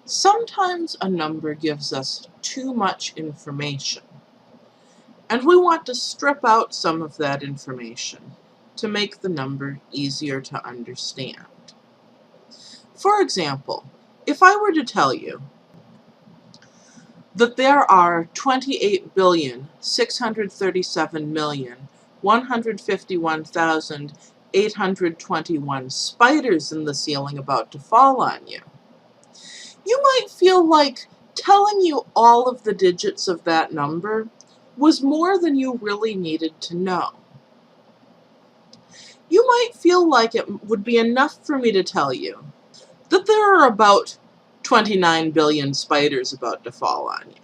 Sometimes a number gives us too much information, and we want to strip out some of that information to make the number easier to understand. For example, if I were to tell you that there are 28,637,151,821 spiders in the ceiling about to fall on you, you might feel like telling you all of the digits of that number was more than you really needed to know. You might feel like it would be enough for me to tell you that there are about 29 billion spiders about to fall on you.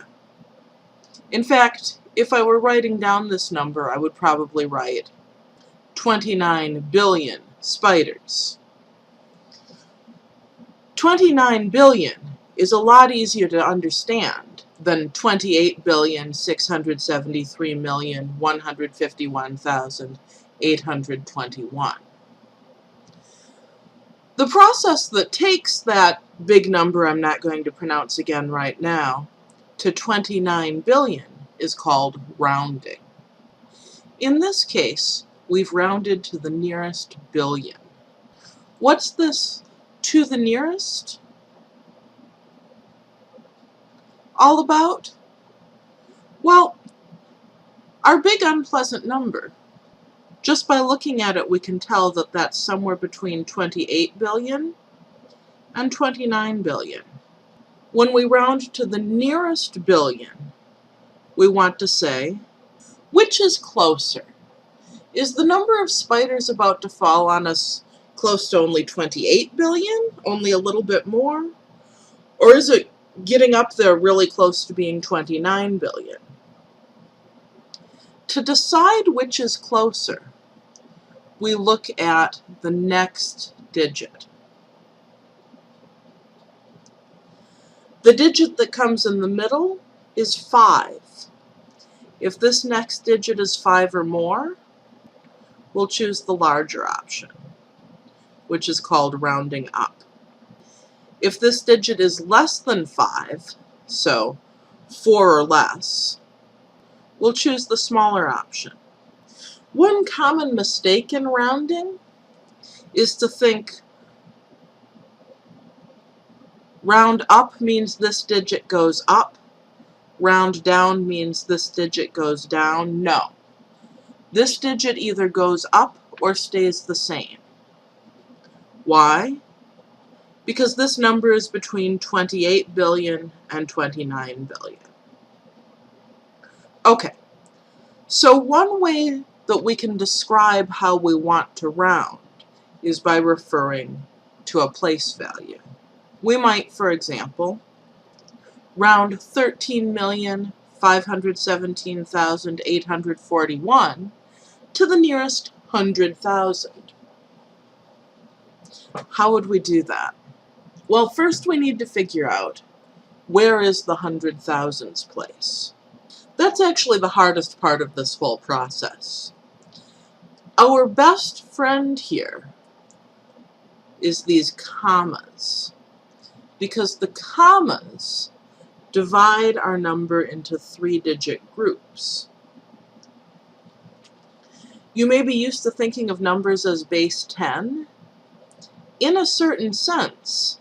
In fact, if I were writing down this number, I would probably write 29 billion spiders. 29 billion is a lot easier to understand than 28,673,151,821. The process that takes that big number I'm not going to pronounce again right now to 29 billion is called rounding. In this case, we've rounded to the nearest billion. What's this to the nearest all about? Well, our big unpleasant number, just by looking at it we can tell that that's somewhere between 28 billion and 29 billion. When we round to the nearest billion, we want to say, which is closer? Is the number of spiders about to fall on us close to only 28 billion, only a little bit more? Or is it getting up there really close to being 29 billion? To decide which is closer, we look at the next digit. The digit that comes in the middle is 5. If this next digit is 5 or more, we'll choose the larger option, which is called rounding up. If this digit is less than 5, so 4 or less, we'll choose the smaller option. One common mistake in rounding is to think round up means this digit goes up, round down means this digit goes down. No. This digit either goes up or stays the same. Why? Because this number is between 28 billion and 29 billion. Okay, so one way that we can describe how we want to round is by referring to a place value. We might, for example, round 13,517,841 to the nearest 100,000. How would we do that? Well, first we need to figure out where is the 100,000s place. That's actually the hardest part of this whole process. Our best friend here is these commas, because the commas divide our number into 3-digit groups. You may be used to thinking of numbers as base 10. In a certain sense,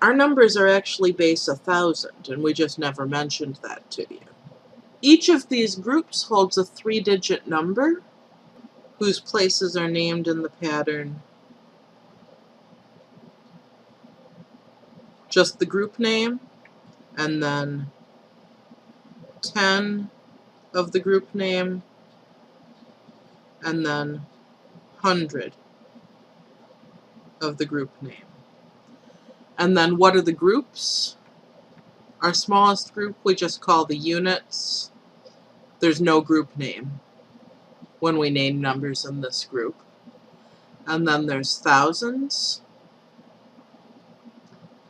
our numbers are actually base 1,000, and we just never mentioned that to you. Each of these groups holds a 3-digit number whose places are named in the pattern just the group name, and then 10 of the group name, and then 100 of the group name. And then what are the groups? Our smallest group we just call the units. There's no group name when we name numbers in this group. And then there's thousands,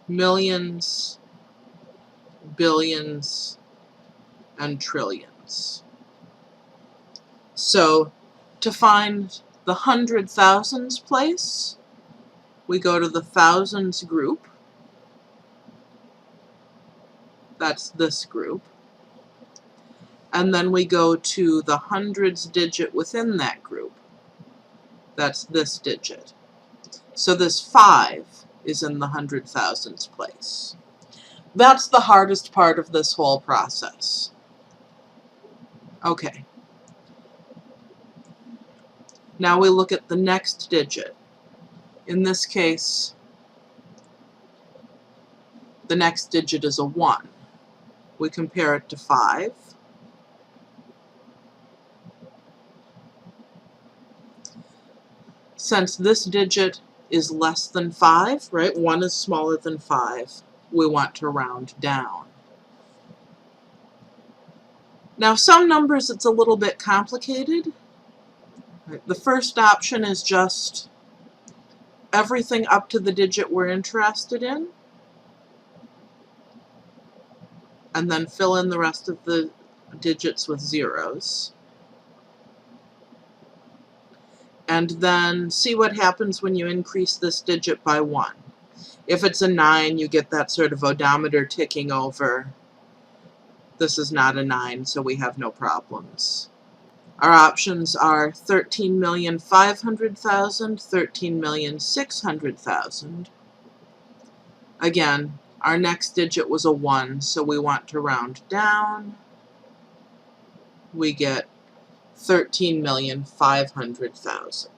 millions, billions, and trillions. So to find the 100,000s place, we go to the thousands group, That's this group. And then we go to the hundreds digit within that group. That's this digit. So this 5 is in the hundred thousands place. That's the hardest part of this whole process. Okay. Now we look at the next digit. In this case, the next digit is a 1. We compare it to 5. Since this digit is less than 5, right? 1 is smaller than 5. We want to round down. Now, some numbers it's a little bit complicated. Right? The first option is just everything up to the digit we're interested in, and then fill in the rest of the digits with zeros. And then see what happens when you increase this digit by 1. If it's a 9, you get that sort of odometer ticking over. This is not a 9, so we have no problems. Our options are 13,500,000, 13,600,000. Again, our next digit was a 1, so we want to round down. We get 13,500,000.